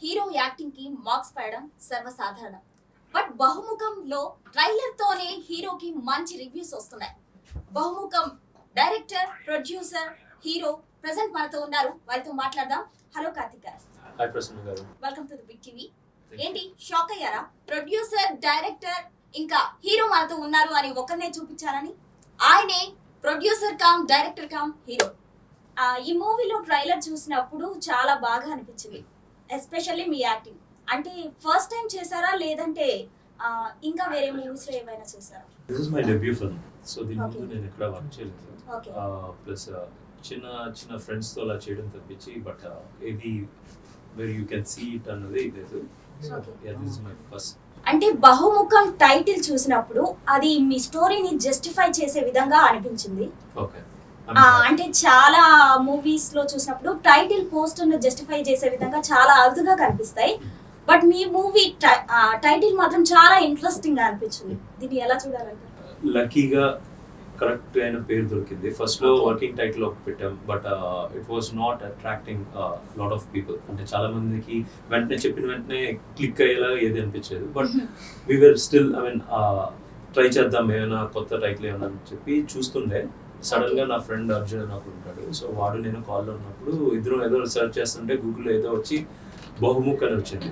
Hero acting కి marks పడడం సర్వసాధారణం. బట్ బహుముఖంలో ట్రైలర్ తోనే హీరోకి మంచి రివ్యూస్ వస్తున్నాయి. బహుముఖం డైరెక్టర్, ప్రొడ్యూసర్, హీరో ప్రెజెంట్ మనతో ఉన్నారు. వారితో మాట్లాడదాం. హలో కార్తిక్ గారు. Hi Prasanna garu. Welcome to the big TV. ఏంటి షాక్ అయ్యారా? ప్రొడ్యూసర్, డైరెక్టర్ ఇంకా హీరో మనతో ఉన్నారు అని ఒకరినే చూపించారని. ఆయనే producer cum director cum hero. ఈ మూవీలో ట్రైలర్ చూసినప్పుడు చాలా బాగా అనిపించింది, ఎస్పెషల్లీ మీ యాక్టింగ్. అంటే ఫస్ట్ టైం చేశారా లేదంటే ఇంకా వేరే మూవీస్ లో ఏమైనా చేశారా? This is my debut film. So దీని ముందు నేను ఎక్కడ వర్క్ చేయలేదు. ప్లస్ చిన్న చిన్న ఫ్రెండ్స్ తో అలా చేయడం తప్పించి బట్ ఏది where you can see it అన్నది లేదు. So this is my first. అంటే బహుముఖం టైటిల్ చూసినప్పుడు అది మీ స్టోరీని జస్టిఫై చేసే విధంగా అనిపించింది. ఓకే. అంటే చాలా మూవీస్ లో చూసినప్పుడు టైటిల్ పోస్టర్ ను జస్టిఫై చేసే విధంగా చాలా అరుదుగా కనిపిస్తాయి. బట్ మీ మూవీ టైటిల్ మాత్రం చాలా ఇంట్రెస్టింగ్ గా అనిపించింది. దీన్ని ఎలా చూడాలంటే? లక్కీగా కరెక్ట్ అయిన పేరు దొరికింది. ఫస్ట్ లో వర్కింగ్ టైటిల్ ఒకటి పెట్టాం, but it was not attracting lot of people. అంటే చాలా మందికి వెంటనే చెప్పిన వెంటనే క్లిక్ అయ్యేలా ఏది అనిపించలేదు. But we were still try చేద్దాం ఏమైనా కొత్త టైటిల్ ఏమైనా అని చెప్పి చూస్తుండే. సడన్ గా నా ఫ్రెండ్ అర్జున్ నాకు ఉంటాడు. సో వాడు నేను కాల్లో ఉన్నప్పుడు ఇద్దరు ఏదో సెర్చ్ చేస్తుంటే గూగుల్లో ఏదో వచ్చి బహుముఖ్ అని వచ్చింది.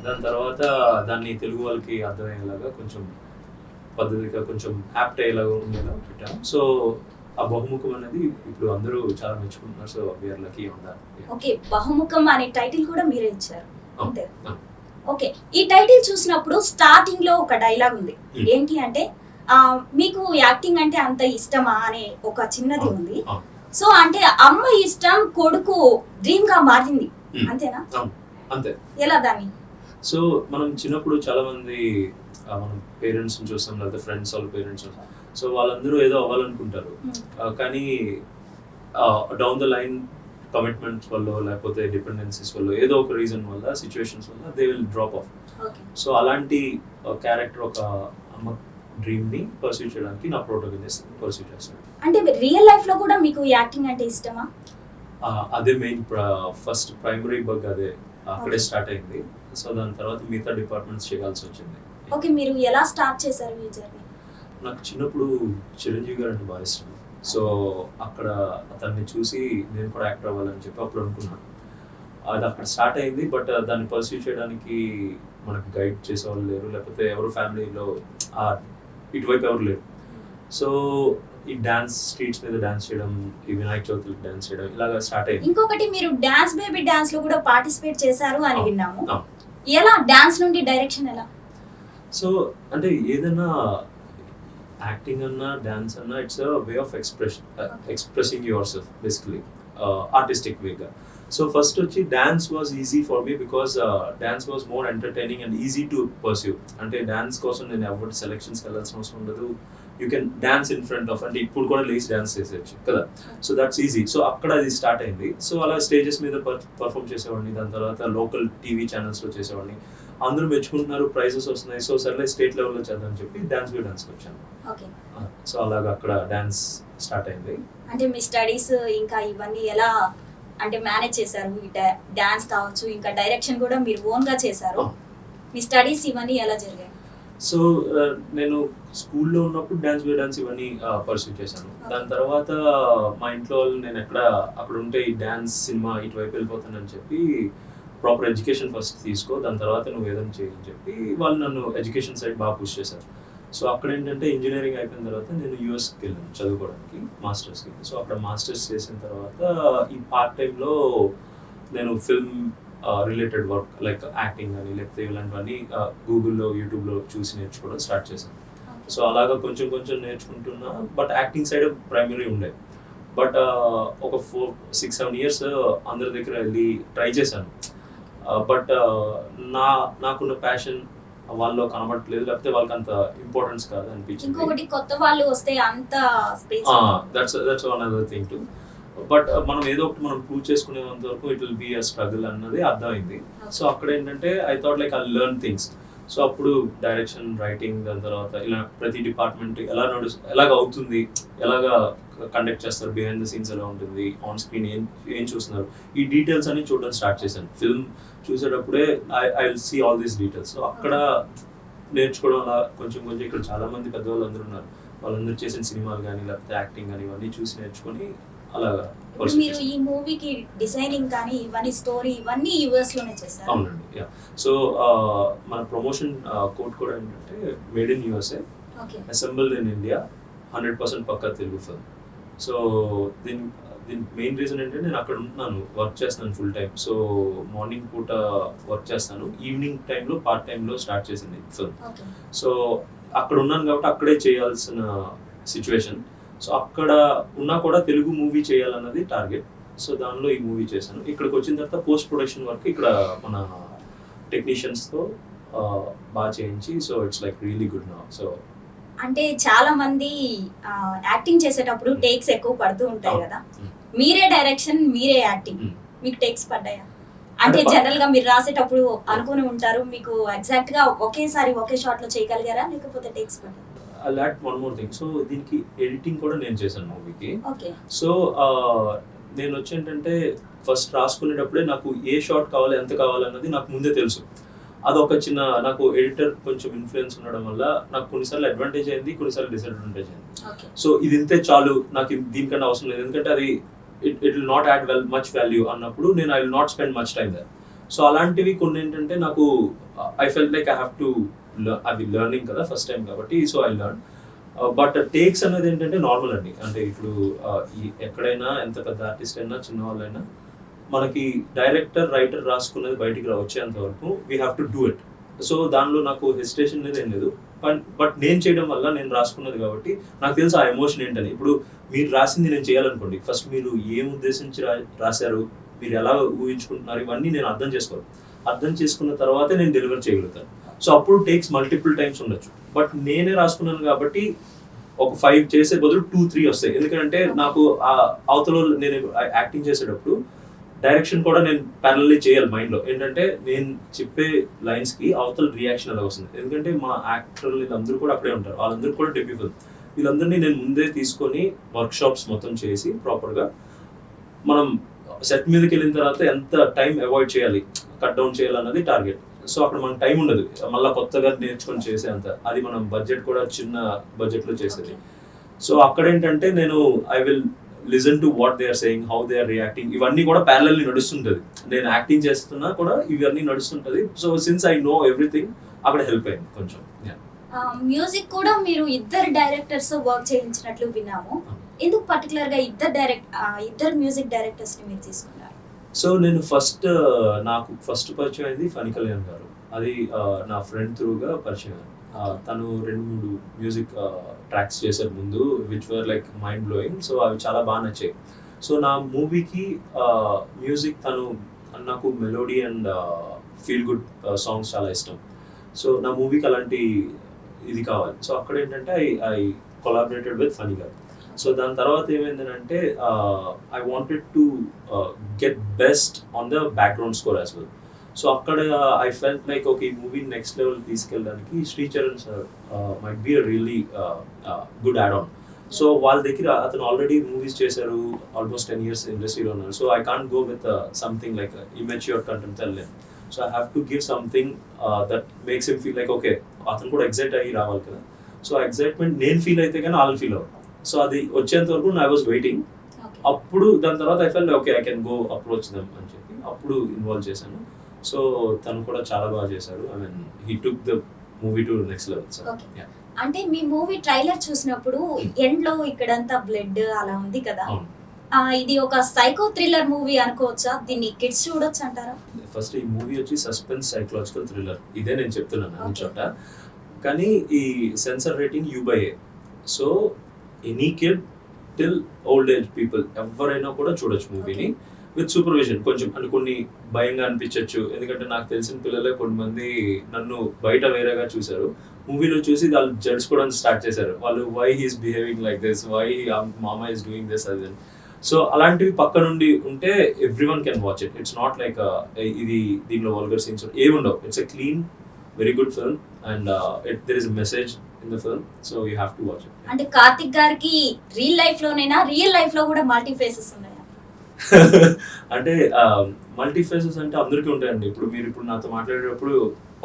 దాని తర్వాత దాన్ని తెలుగు వాళ్ళకి అర్థమయ్యేలాగా కొంచెం పద్ధతిగా కొంచెం యాప్ట్ అయ్యేలాగా ఉండేలా పెట్టాం. సో ఆ బహుముఖం అనేది ఇప్పుడు అందరూ చాలా మెచ్చుకుంటున్నారు. So we're lucky on that. Okay, బహుముఖం అనే టైటిల్ కూడా మీరే ఇచ్చారు అంతే. ఓకే, ఈ టైటిల్ చూసినప్పుడు స్టార్టింగ్ లో ఒక డైలాగ్ ఉంది. ఏంటి అంటే మీకు యాక్టింగ్ అంటే అంత ఇష్టమా అనే ఒక చిన్నది ఉంది. సో అంటే అమ్మ ఇష్టం కొడుకు డ్రీమ్ గా మారింది, అంతేనా? అంతే. ఎలా దాన్ని? సో మనం చిన్నప్పుడు చాలా మంది మనం పేరెంట్స్ ని చూస్తాం, లేదా ఫ్రెండ్స్ వాళ్ళ పేరెంట్స్. సో వాళ్ళందరూ ఏదో అవ్వాలనుకుంటారు, కానీ డౌన్ ద లైన్ కమిట్మెంట్స్ వల్ల లేకపోతే డిపెండెన్సీస్ వల్ల ఏదో ఒక రీజన్ వల్ల సిచ్యువేషన్స్ వల్ల they will drop of. So అలాంటి క్యారెక్టర్ ఒక అమ్మ డ్రీమ్ ని పర్సూ చేయడానికి నా ప్రోటోగనిస్ట్ పర్సూ చేస్తాడు. అంటే రియల్ లైఫ్ లో కూడా మీకు యాక్టింగ్ అంటే ఇష్టమా? అదే మెయిన్ ఫస్ట్ ప్రైమరీ బగ్ అదే అక్కడే స్టార్ట్ అయింది. సో దాని తర్వాత మిగతా డిపార్ట్మెంట్స్ చేయాల్సి వచ్చింది. ఓకే, మీరు ఎలా స్టార్ట్ చేశారు మీ జర్నీ? నాకు చిన్నప్పుడు చిరంజీవి గారు అంటే బాగా ఇష్టం. సో అక్కడ అతన్ని చూసి నేను కూడా యాక్టర్ అవ్వాలని చెప్పి అప్పుడు అనుకున్నాను. అది అక్కడ స్టార్ట్ అయింది. బట్ దాన్ని పర్సూ చేయడానికి మనకు గైడ్ చేసేవాళ్ళు లేరు, లేకపోతే ఎవరు ఫ్యామిలీలో ఇటువైపు ఎవరు లేరు. సో ఈ డాన్స్, స్ట్రీట్స్ మీద డాన్స్ చేయడం, ఈ వినాయక చవితికి డాన్స్ చేయడం ఇలాగా స్టార్ట్ అయింది. ఇంకొకటి, మీరు డాన్స్ బేబీ డాన్స్ లో కూడా పార్టిసిపేట్ చేశారు అని విన్నాము. ఎలా డాన్స్ నుండి డైరెక్షన్ ఎలా? సో అంటే ఏదైనా యాక్టింగ్ అన్నా డాన్స్ అన్నా it's a way of expressing yourself basically artistic వేగా. సో ఫస్ట్ వచ్చి dance was easy for me because dance was more entertaining and easy to pursue. అంటే డాన్స్ కోసం నేను ఎవరి సెలెక్షన్స్కి వెళ్ళాల్సిన అవసరం ఉండదు. You can dance in front of, అంటే ఇప్పుడు కూడా లేచి డాన్స్ చేసేయచ్చు కదా. So that's easy. సో అక్కడ అది స్టార్ట్ అయింది. సో అలా స్టేజెస్ మీద పర్ఫామ్ చేసేవాడిని. దాని తర్వాత లోకల్ టీవీ ఛానల్స్లో చేసేవాడిని. అందరూ మెచ్చుకుంటున్నారు, ప్రైజెస్ వస్తున్నాయి. సో సర్లే స్టేట్ లెవెల్లో చేద్దాం చెప్పి డాన్స్కి వచ్చాను. సో అలాగా అక్కడ డాన్స్ స్టార్ట్ అయింది. అంటే మీ స్టడీస్ ఇంకా ఇవన్నీ ఎలా అంటే మేనేజ్ చేశారు? డాన్స్ కావచ్చు, ఇంకా డైరెక్షన్ కూడా మీరు ఓన్ గా చేశారు. మీ స్టడీస్ ఇవన్నీ ఎలా జరిగాయి? సో నేను స్కూల్లో ఉన్నప్పుడు డాన్స్ ఇవన్నీ పర్సూ చేశాను. దాని తర్వాత మా ఇంట్లో వాళ్ళు నేను అక్కడ ఉంటే ఈ డాన్స్ సినిమా ఇటువైపు వెళ్ళిపోతానని చెప్పి ప్రాపర్ ఎడ్యుకేషన్ ఫస్ట్ తీసుకో, దాని తర్వాత నువ్వు ఏదైనా చేయని చెప్పి వాళ్ళు నన్ను ఎడ్యుకేషన్ సైడ్ బాగా పుష్ చేశారు. సో అక్కడ ఏంటంటే ఇంజనీరింగ్ అయిపోయిన తర్వాత నేను యూఎస్కి వెళ్ళాను చదువుకోవడానికి, మాస్టర్స్కి. సో అక్కడ మాస్టర్స్ చేసిన తర్వాత ఈ పార్ట్ టైంలో నేను film related work like acting అని లేకపోతే ఇలాంటివన్నీ గూగుల్లో, యూట్యూబ్లో చూసి నేర్చుకోవడం స్టార్ట్ చేశాను. సో అలాగా కొంచెం కొంచెం నేర్చుకుంటున్నా. బట్ యాక్టింగ్ సైడ్ ప్రైమరీ ఉండే. బట్ ఒక 4-6-7 years అందరి దగ్గర వెళ్ళి ట్రై చేశాను. బట్ నాకున్న ప్యాషన్ వాళ్ళలో కనబడట్లేదు, లేకపోతే వాళ్ళకి అంత ఇంపార్టెన్స్ కాదు అనిపించింది. ఇంకొకటి, కొత్త వాళ్ళు వస్తే అంత space. That's one other thing to. But మనం ఏదో ఒకటి మనం ప్రూవ్ చేసుకునేంత వరకు it will be a struggle అన్నది అర్థమైంది. సో అక్కడ ఏంటంటే I thought like I learn things. So అప్పుడు డైరెక్షన్, రైటింగ్, దాని తర్వాత ఇలా ప్రతి డిపార్ట్మెంట్ ఎలాగ అవుతుంది, ఎలాగా కండక్ట్ చేస్తారు, బిహైండ్ ద సీన్స్ ఎలా ఉంటుంది, ఆన్ స్క్రీన్ ఏం చూస్తున్నారు, ఈ డీటెయిల్స్ అన్ని చూడడం స్టార్ట్ చేశాను. ఫిల్మ్ చూసేటప్పుడే I will see all these details. So అక్కడ నేర్చుకోవడం అలా కొంచెం కొంచెం. ఇక్కడ చాలా మంది పెద్దవాళ్ళు అందరూ ఉన్నారు, వాళ్ళందరూ చేసిన సినిమాలు కానీ లేకపోతే యాక్టింగ్ కానీ ఇవన్నీ చూసి నేర్చుకొని అలాగా. మీరు ఈ మూవీకి డిజైనింగ్ కానీ ఇవన్నీ స్టోరీ ఇవన్నీ యూఎస్ లోనే చేస్తారు? అవునండి, యా. సో మన ప్రమోషన్ కోడ్ కూడా ఏంటంటే made in USA, assembled in India, 100% పక్కా తెలుగు ఫిల్మ్. సో దీని మెయిన్ రీజన్ ఏంటంటే నేను అక్కడ ఉంటున్నాను, వర్క్ చేస్తున్నాను ఫుల్ టైం. సో మార్నింగ్ పూట వర్క్ చేస్తాను, ఈవినింగ్ టైంలో పార్ట్ టైంలో స్టార్ట్ చేసింది ఫిల్మ్. సో అక్కడ ఉన్నాను కాబట్టి అక్కడే చేయాల్సిన సిచ్యువేషన్. సో అక్కడ ఉన్నా కూడా తెలుగు మూవీ చేయాలన్నది టార్గెట్. సో దానిలో ఈ మూవీ చేశాను. ఇక్కడికి వచ్చిన తర్వాత పోస్ట్ ప్రొడక్షన్ వర్క్ ఇక్కడ మన టెక్నీషియన్స్తో బాగా చేయించి, so it's like really good now. So అంటే చాలా మంది యాక్టింగ్ చేసేటప్పుడు టేక్స్ ఎక్కువ పడుతూ ఉంటాయి కదా, మీరే డైరెక్షన్ మీరే యాక్టింగ్, మీకు టేక్స్ పడ్డాయా? అంటే జనరల్ గా మీరు రాసేటప్పుడు అనుకుని ఉంటారు, మీకు ఎగ్జాక్ట్ గా ఒకేసారి ఒకే షాట్ లో చేయగలిగారా లేకపోతే టేక్స్ పడ్డాయా? I'll add one more thing. So దీనికి ఎడిటింగ్ కూడా నేను చేశాను మూవీకి. సో నేను వచ్చి ఏంటంటే ఫస్ట్ రాసుకునేటప్పుడే నాకు ఏ షాట్ కావాలి ఎంత కావాలన్నది నాకు ముందే తెలుసు. అదొక చిన్న, నాకు ఎడిటర్ కొంచెం ఇన్ఫ్లుయెన్స్ ఉండడం వల్ల నాకు కొన్నిసార్లు అడ్వాంటేజ్ అయింది, కొన్నిసార్లు డిసడ్వాంటేజ్ అయింది. సో ఇది ఇంతే చాలు, నాకు దీనికన్నా అవసరం లేదు, ఎందుకంటే అది it will not add much value అన్నప్పుడు నేను I will not spend much time there. So అలాంటివి కొన్ని ఏంటంటే నాకు I felt like I have to, అది లెర్నింగ్ కదా ఫస్ట్ టైం కాబట్టి, so I learn. But takes అనేది ఏంటంటే నార్మల్ అండి. అంటే ఇప్పుడు ఎక్కడైనా ఎంత పెద్ద ఆర్టిస్ట్ అయినా చిన్న వాళ్ళైనా మనకి డైరెక్టర్ రైటర్ రాసుకున్నది బయటికి వచ్చేంత వరకు we have to do it. So దానిలో నాకు హెసిటేషన్ అనేది ఏం లేదు. బట్ నేను చేయడం వల్ల, నేను రాసుకున్నది కాబట్టి నాకు తెలుసు ఆ ఎమోషన్ ఏంటని. ఇప్పుడు మీరు రాసింది నేను చేయాలనుకోండి, ఫస్ట్ మీరు ఏం ఉద్దేశించి రాశారు, మీరు ఎలా ఊహించుకుంటున్నారు, ఇవన్నీ నేను అర్థం చేసుకోవాలి. అర్థం చేసుకున్న తర్వాతే నేను డెలివర్ చేయగలుగుతాను. సో అప్పుడు టేక్స్ మల్టిపుల్ టైమ్స్ ఉండొచ్చు. బట్ నేనే రాసుకున్నాను కాబట్టి ఒక 5 చేసే బదులు 2-3 వస్తాయి. ఎందుకంటే నాకు ఆ అవతల నేను యాక్టింగ్ చేసేటప్పుడు డైరెక్షన్ కూడా నేను ప్యారలీ చేయాలి మైండ్లో. ఏంటంటే నేను చెప్పే లైన్స్కి అవతల రియాక్షన్ ఎలా వస్తుంది. ఎందుకంటే మా యాక్టర్లు వీళ్ళందరూ కూడా అక్కడే ఉంటారు, వాళ్ళందరూ కూడా డెబ్యూ ఫిల్మ్. వీళ్ళందరినీ నేను ముందే తీసుకొని వర్క్ షాప్స్ మొత్తం చేసి ప్రాపర్గా మనం సెట్ మీదకి వెళ్ళిన తర్వాత ఎంత టైం అవాయిడ్ చేయాలి, కట్ డౌన్ చేయాలన్నది టార్గెట్. సో అక్కడ మనకు టైం ఉండదు మళ్ళీ కొత్తగా నేర్చుకొని చేసే అంత. అది మనం బడ్జెట్ కూడా చిన్న బడ్జెట్లో చేసేది. సో అక్కడ ఏంటంటే నేను I will listen to what they are saying, how they are reacting, ఇవన్నీ కూడా ప్యారలల్లీ నడుస్తుంటుంది. నేను యాక్టింగ్ చేస్తున్నా కూడా ఇవన్నీ నడుస్తుంటుంది. So since I know everything, అక్కడ హెల్ప్ అయింది కొంచెం. మ్యూజిక్ కూడా మీరు ఇద్దరు డైరెక్టర్స్ వర్క్ చేయించినట్లు విన్నాము. ఎందుకు పర్టికులర్ గా ఇద్దరు మ్యూజిక్ డైరెక్టర్స్ ని మీరు తీసుకున్నారు? సో నేను నాకు ఫస్ట్ పరిచయం అయింది ఫణి కళ్యాణ్ గారు. అది నా ఫ్రెండ్ త్రూగా పరిచయం. తను 2-3 మ్యూజిక్ ట్రాక్స్ చేశారు ముందు, which were like mind blowing. So అవి చాలా బాగా నచ్చాయి. సో నా మూవీకి మ్యూజిక్ నాకు melody and feel good songs చాలా ఇష్టం. సో నా మూవీకి అలాంటి ఇది కావాలి. సో అక్కడ ఏంటంటే ఐ కొలాబరేటెడ్ విత్ ఫణి గారు. సో దాని తర్వాత ఏమైందంటే I wanted to get best on the background score as well. So అక్కడ ఐ ఫెల్ట్ లైక్ ఓకే, ఈ మూవీ నెక్స్ట్ లెవెల్ తీసుకెళ్ళడానికి Sricharan sir might be a really good add on. So వాళ్ళ దగ్గర అతను ఆల్రెడీ మూవీస్ చేశారు, ఆల్మోస్ట్ 10 years ఇండస్ట్రీలో ఉన్నారు. So I can't go with something like immature content తెల్లేను. So I have to give something that makes him feel like okay, అతను కూడా excite అయ్యి రావాలి కదా. సో ఎగ్జైట్మెంట్ నేను ఫీల్ అయితే కానీ వాళ్ళు ఫీల్ అవ్వరు. సో అది వచ్చేంత వరకు ఐ వాజ్ వెయిటింగ్. అప్పుడు దాని తర్వాత I felt okay, I can go approach them అని చెప్పి అప్పుడు ఇన్వాల్వ్ చేశాను. సో తను కూడా చాలా బాగా చేశారు. I mean he took the movie to next level. So అంటే మీ మూవీ ట్రైలర్ చూసినప్పుడు ఎండ్ లో ఇక్కడంతా బ్లడ్ అలా ఉంది కదా, ఇది ఒక సైకో థ్రిల్లర్ మూవీ అనుకోవచ్చా? దీన్ని కిడ్స్ చూడొచ్చు అంటారా? ఫస్ట్ ఈ మూవీ వచ్చి సస్పెన్స్ సైకలాజికల్ థ్రిల్లర్, ఇదే నేను చెప్తున్నాను అన్ని చోట. కానీ ఈ sensor rating U/A. So any kid till old age people ఎవరైనా కూడా చూడొచ్చు మూవీని విత్ సూపర్విజన్. కొంచెం అంటే కొన్ని భయంగా అనిపించవచ్చు, ఎందుకంటే నాకు తెలిసిన పిల్లలే కొంతమంది నన్ను బయట వేరేగా చూశారు, మూవీలో చూసి వాళ్ళు జడ్జ్కోవడానికి స్టార్ట్ చేశారు. వాళ్ళు why he's behaving like this, why మామా ఈస్ డూయింగ్ దిస్ అది. సో అలాంటివి పక్క నుండి ఉంటే everyone can watch it. It's not like ఇది దీనిలో వల్గర్ సీన్స్ ఏమి ఉండవు. It's a clean very good film and there is a message in the film, so you have to watch it. అంటే కార్తిక్ గారికి రియల్ లైఫ్ లోనైనా real life లో కూడా multi faces ఉన్నాయా? అంటే మల్టీ ఫేసెస్ అంటే అందరికీ ఉంటాయండి. ఇప్పుడు మీరు నాతో మాట్లాడేటప్పుడు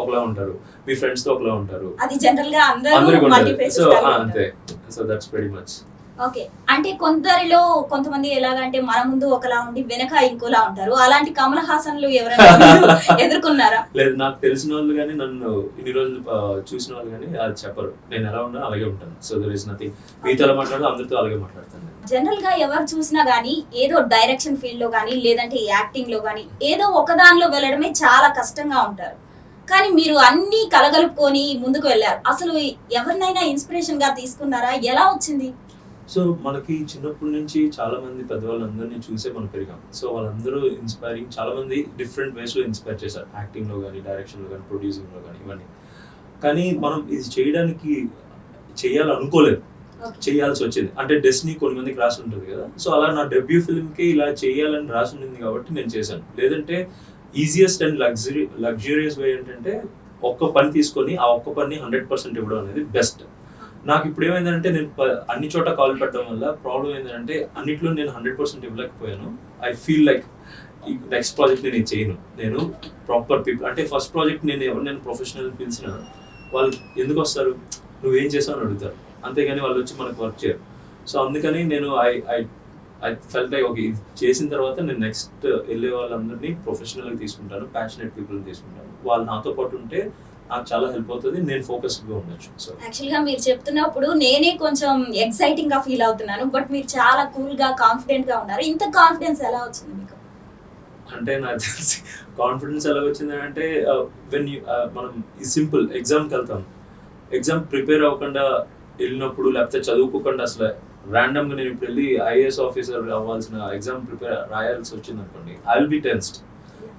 ఒకలా ఉంటారు, మీ ఫ్రెండ్స్ తో ఒకలా ఉంటారు, అది జనరల్ గా అందరూ అందరికీ మల్టీ ఉంటారు. ఫేసెస్ సో కలిగి అంతే. ఉంటారు. So that's very much. Okay, అంటే కొంతమంది ఎలాగంటే మన ముందు ఒకలా ఉండి వెనక ఇంకోలా ఉంటారు. అలాంటి కమల్ హాసన్లు ఎవరైనా మీరు ఎదుర్కొన్నారా? లేదు, నాకు తెలిసిన వాళ్ళు కానీ నన్ను ఇన్ని రోజులు చూసిన వాళ్ళు కానీ అది చెప్పరు. నేను ఎలా ఉన్నా అలాగే ఉంటాను. So there is nothing. మీతో ఎలా మాట్లాడో అందరితో అలాగే మాట్లాడతాను. జనరల్ గా ఎవరు చూసినా గానీ ఏదో డైరెక్షన్ ఫీల్డ్ లో గానీ లేదంటే యాక్టింగ్ లో గానీ ఏదో ఒక దానిలో వెళ్ళడమే చాలా కష్టంగా ఉంటారు. కానీ మీరు అన్ని కలగలుపుకొని ముందుకు వెళ్ళారు. అసలు ఎవరినైనా ఇన్స్పిరేషన్ గా తీసుకున్నారా? ఎలా వచ్చింది? సో మనకి చిన్నప్పటి నుంచి చాలా మంది పెద్దవాళ్ళందరినీ చూసే మనం పెరిగాం. సో వాళ్ళందరూ ఇన్స్పైరింగ్, చాలా మంది డిఫరెంట్ వేస్ లో ఇన్స్పైర్ చేశారు. యాక్టింగ్ లో కానీ, డైరెక్షన్ లో కానీ, ప్రొడ్యూసింగ్ లో కానీ, ఇవన్నీ. కానీ మనం ఇది చేయాలనుకోలేదు, చేయాల్సి వచ్చింది. అంటే డెస్టినీ కొన్ని మందికి రాసి ఉంటుంది కదా. సో అలా నా డెబ్యూ ఫిల్మ్ కి ఇలా చేయాలని రాసి ఉంటుంది కాబట్టి నేను చేశాను. లేదంటే ఈజియెస్ట్ అండ్ లగ్జూరియస్ వే ఏంటంటే ఒక్క పని తీసుకొని ఆ ఒక్క పని 100% ఇవ్వడం అనేది బెస్ట్. నాకు ఇప్పుడు ఏమైందంటే నేను అన్ని చోట కాల్ పెట్టడం వల్ల ప్రాబ్లం ఏంటంటే అన్నిట్లో నేను 100% ఇవ్వలేకపోయాను. I feel like next project నేను ఇది చేయను. నేను ప్రాపర్ పీపుల్ అంటే ఫస్ట్ ప్రాజెక్ట్ నేను ఎవరినైనా ప్రొఫెషనల్ పిలిచిన వాళ్ళు ఎందుకు వస్తారు, నువ్వేం చేసావు అని అడుగుతారు, అంతేగాని వాళ్ళు వచ్చి మనకు వర్క్ చేయరు. సో అందుకని నేను ఐ ఫెల్ట్ లైక్ ఓకే, ఇది చేసిన తర్వాత నేను నెక్స్ట్ వెళ్ళే వాళ్ళందరినీ ప్రొఫెషనల్గా తీసుకుంటాను, ప్యాషనెట్ పీపుల్ని తీసుకుంటాను. వాళ్ళు నాతో పాటు ఉంటే నాకు చాలా హెల్ప్ అవుతుంది, నేను ఫోకస్డ్గా ఉండొచ్చు. సో యాక్చువల్గా మీరు చెప్తున్నప్పుడు నేనే కొంచెం ఎక్సైటింగ్ గా ఫీల్ అవుతున్నాను. బట్ మీరు చాలా కూల్ గా కాన్ఫిడెంట్ గా ఉన్నారు. ఇంత కాన్ఫిడెన్స్ ఎలా వచ్చింది మీకు? అంటే నాకు తెలిసి కాన్ఫిడెన్స్ ఎలా వచ్చింది అంటే వెన్ మనం ఈ సింపుల్ ఎగ్జామ్కి వెళ్తాం, ఎగ్జామ్ ప్రిపేర్ అవ్వకుండా వెళ్ళినప్పుడు లేకపోతే చదువుకోకుండా అసలు ర్యాండమ్గా నేను ఇప్పుడు వెళ్ళి ఐఏఎస్ ఆఫీసర్ అవ్వాల్సిన ఎగ్జామ్ రాయాల్సి వచ్చింది అనుకోండి, I will be tensed.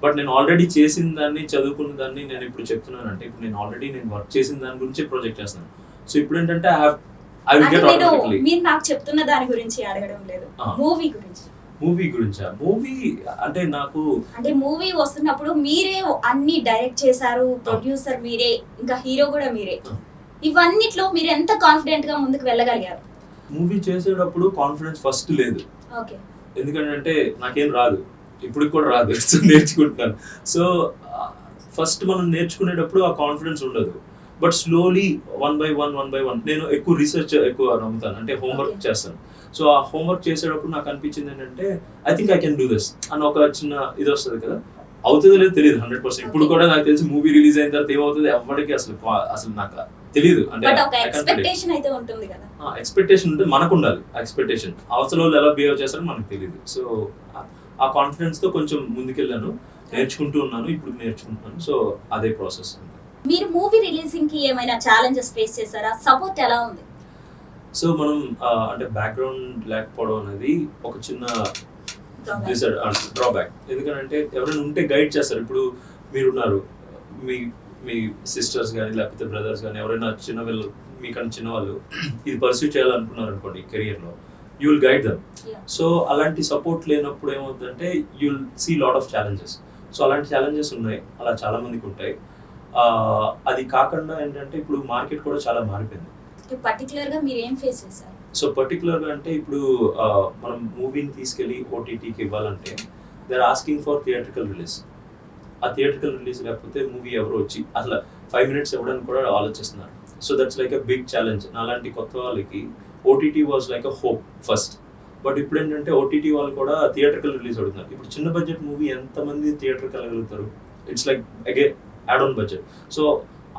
But నేను ఆల్రెడీ చేసిన దాన్ని, చదువుకున్న దాన్ని నేను ఇప్పుడు చెప్తున్నానంటే ఇప్పుడు నేను ఆల్రెడీ వర్క్ చేసిన దాని గురించి ప్రొజెక్ట్ చేస్తాను. సో ఇప్పుడు ఏంటంటే ఐ విల్ గెట్ ఆటోమేటికల్లీ. మీరు నాకు చెప్తున్న దాని గురించి అడగడం లేదు, మూవీ గురించి. మూవీ అంటే నాకు అంటే మూవీ వస్తున్నప్పుడు మీరే అన్ని డైరెక్ట్ చేశారు, ప్రొడ్యూసర్ మీరే, ఇంకా హీరో కూడా మీరే. ఇవన్నిట్లో మీరు ఎంత కాన్ఫిడెంట్ గా ముందుకు వెళ్ళగలిగారు? మూవీ చేసేటప్పుడు కాన్ఫిడెన్స్ ఫస్ట్ లేదు. ఓకే, ఎందుకంటే నాకేం రాదు, ఇప్పుడు కూడా రాదు. సో నేర్చుకుంటున్నాను. సో ఫస్ట్ మనం నేర్చుకునేటప్పుడు ఆ కాన్ఫిడెన్స్ ఉండదు. But slowly one by one నేను ఎక్కువ రీసెర్చ్ నమ్ముతాను, అంటే హోంవర్క్ చేస్తాను. సో ఆ హోంవర్క్ చేసేటప్పుడు నాకు అనిపించింది ఏంటంటే I think I can do this అని ఒక చిన్న ఇది వస్తుంది కదా. అవుతుందో లేదో తెలియదు 100%. ఇప్పుడు కూడా నాకు తెలిసి మూవీ రిలీజ్ అయిన తర్వాత ఏమవుతుంది ఎవరికి అసలు నాకు తెలియదు. అంటే ఎక్స్పెక్టేషన్ అయితే ఉంటుంది కదా. ఎక్స్పెక్టేషన్ ఉంటే మనకు ఉండాలి. ఎక్స్పెక్టేషన్ అవతల వాళ్ళు ఎలా బిహేవ్ చేస్తారో మనకు తెలియదు. సో ఆ కాన్ఫిడెన్స్ తో కొంచెం ముందుకెళ్ళాను, నేర్చుకుంటూ ఉన్నాను, ఇప్పుడు నేర్చుకుంటున్నాను. సో అదే ప్రాసెస్. మీరు మూవీ రిలీజింగ్ కి ఏమైనా ఛాలెంజెస్ ఫేస్ చేశారా? సపోర్ట్ ఎలా ఉంది? సో మనం అంటే బ్యాక్గ్రౌండ్ లేకపోవడం అనేది ఒక చిన్న డ్రాబ్యాక్. ఎందుకంటే ఎవరైనా ఉంటే గైడ్ చేస్తారు. ఇప్పుడు మీరున్నారు, మీ సిస్టర్స్ కానీ లేకపోతే బ్రదర్స్ కానీ ఎవరైనా మీకన్నా చిన్నవాళ్ళు ఇది పర్సూ చేయాలనుకున్నారు అనుకోండి కెరియర్లో, you will guide them. So అలాంటి సపోర్ట్ లేనప్పుడు ఏమవుతుందంటే you will see lot of challenges. So అలాంటి ఛాలెంజెస్ ఉన్నాయి, అలా చాలా మందికి ఉంటాయి. అది కాకుండా ఏంటంటే ఇప్పుడు మార్కెట్ కూడా చాలా మారిపోయింది. పర్టికులర్గా మీరు ఏం ఫేస్ చేశారు? సో పర్టికులర్గా అంటే ఇప్పుడు మనం మూవీని తీసుకెళ్ళి ఓటీటీకి ఇవ్వాలంటే they are asking for theatrical release. ఆ థియేట్రికల్ రిలీజ్ లేకపోతే మూవీ ఎవరు వచ్చి అసలు 5 minutes ఇవ్వడానికి కూడా ఆలోచిస్తున్నారు. So that's like a big challenge. నాలాంటి కొత్త వాళ్ళకి OTT was like a hope first. But ఇప్పుడు ఏంటంటే ఓటీటీ వాళ్ళు కూడా థియేట్రికల్ రిలీజ్ అడుగుతున్నారు. ఇప్పుడు చిన్న బడ్జెట్ మూవీ ఎంతమంది థియేటర్కి వెళ్ళగలుగుతారు? It's like again add on budget. So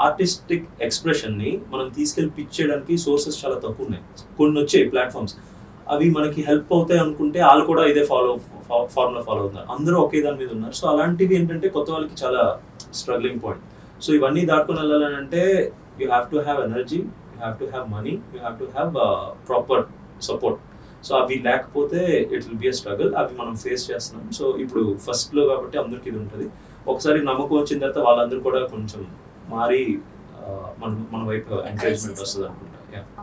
artistic ఎక్స్ప్రెషన్ని మనం తీసుకెళ్ళి పిచ్ చేయడానికి సోర్సెస్ చాలా తక్కువ ఉన్నాయి. కొన్ని వచ్చాయి ప్లాట్ఫామ్స్, అవి మనకి హెల్ప్ అవుతాయి అనుకుంటే వాళ్ళు కూడా ఇదే ఫార్ములా ఫాలో అవుతున్నారు. అందరూ ఒకే దాని మీద ఉన్నారు. సో అలాంటివి ఏంటంటే కొత్త వాళ్ళకి చాలా స్ట్రగ్లింగ్ పాయింట్. సో ఇవన్నీ దాటుకొని వెళ్ళాలని అంటే you have to have energy, you have to have money, you have to have proper support. So అవి లేకపోతే it will be a struggle. అవి మనం ఫేస్ చేస్తున్నాం. సో ఇప్పుడు ఫస్ట్లో కాబట్టి అందరికి ఇది ఉంటుంది. ఒకసారి నమ్మకం వచ్చిన తర్వాత వాళ్ళందరూ కూడా కొంచెం మారి మన వైపు ఎంకరేజ్మెంట్ వస్తుంది అనుకుంటా.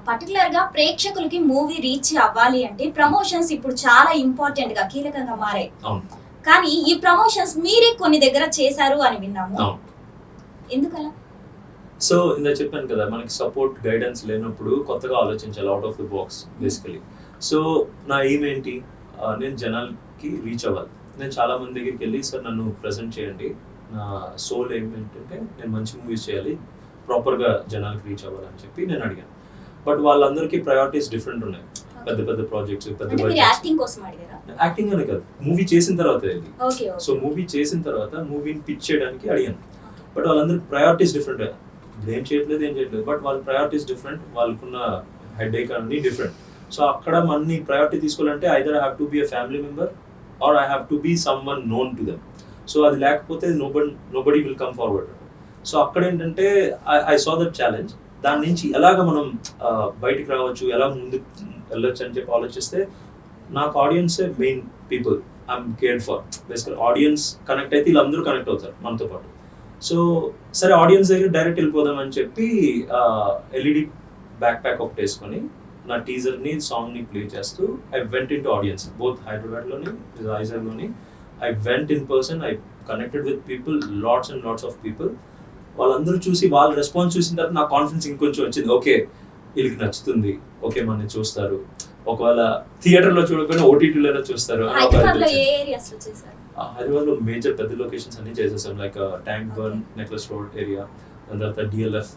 పర్టికులర్ గా ప్రేక్షకులకి మూవీ రీచ్ అవ్వాలి అంటే ప్రమోషన్స్ ఇప్పుడు చాలా ఇంపార్టెంట్ గా కీలకంగా మారాయి. కానీ ఈ ప్రమోషన్స్ మీరే కొన్ని దగ్గర చేశారు అని విన్నాము. ఎందుకలా? సో ఇందా చెప్పాను కదా, మనకి సపోర్ట్ గైడెన్స్ లేనప్పుడు కొత్తగా ఆలోచించాలి, out of the box basically. So నా ఎయిమ్ ఏంటి, నేను జనాలకి రీచ్ అవ్వాలి. నేను చాలా మంది దగ్గరికి వెళ్ళి, సార్ నన్ను ప్రజెంట్ చేయండి, నా సోల్ ఏం ఏంటంటే నేను మంచి మూవీస్ చేయాలి, ప్రాపర్గా జనాలకి రీచ్ అవ్వాలని చెప్పి నేను అడిగాను. బట్ వాళ్ళందరికీ ప్రయారిటీస్ డిఫరెంట్ ఉన్నాయి. పెద్ద పెద్ద ప్రాజెక్ట్స్, పెద్ద యాక్టింగ్ అనే కాదు, మూవీ చేసిన తర్వాత ఇది. సో మూవీ చేసిన తర్వాత మూవీని పిచ్ చేయడానికి అడిగాను. బట్ వాళ్ళందరికి ప్రయారిటీస్ డిఫరెంట్. ఏం చేయట్లేదు బట్ వాళ్ళ ప్రయారిటీస్ డిఫరెంట్, వాళ్ళకున్న హెడేక్ అన్ని డిఫరెంట్. సో అక్కడ మనని ప్రయారిటీ తీసుకోవాలంటే either I have to be a family member or I have to be someone known to them. So అది లేకపోతే nobody will come forward. So అక్కడ ఏంటంటే ఐ సా దట్ ఛాలెంజ్. దాని నుంచి ఎలాగ మనం బయటికి రావచ్చు, ఎలా ముందుకు వెళ్ళొచ్చు అని చెప్పి ఆలోచిస్తే, నాకు ఆడియన్సే main people I'm cared for. Basical audience connect అయితే వీళ్ళందరూ కనెక్ట్ అవుతారు మనతో పాటు. సో సరే ఆడియన్స్ దగ్గర డైరెక్ట్ వెళ్ళిపోదాం అని చెప్పి ఎల్ఈడి బ్యాక్ ప్యాక్ ఒకటి వేసుకొని నా టీజర్ని, సాంగ్ని ప్లే చేస్తూ I went in to audience, both హైదరాబాద్లోని, వైజాగ్లోని. I went in person, I connected with people, lots and lots of people. వాళ్ళందరూ చూసి వాళ్ళ రెస్పాన్స్ చూసిన తర్వాత నా కాన్ఫిడెన్స్ ఇంకొంచెం వచ్చింది. ఓకే వీళ్ళకి నచ్చుతుంది, ఓకే మనని చూస్తారు, ఒకవేళ థియేటర్లో చూడకపోయినా ఓటీటీలోనే చూస్తారు. హైదరాబాద్లో మేజర్ పెద్ద లొకేషన్స్ అన్ని చేసేసాం, like tank burn, necklace road area, దాని తర్వాత డిఎల్ఎఫ్.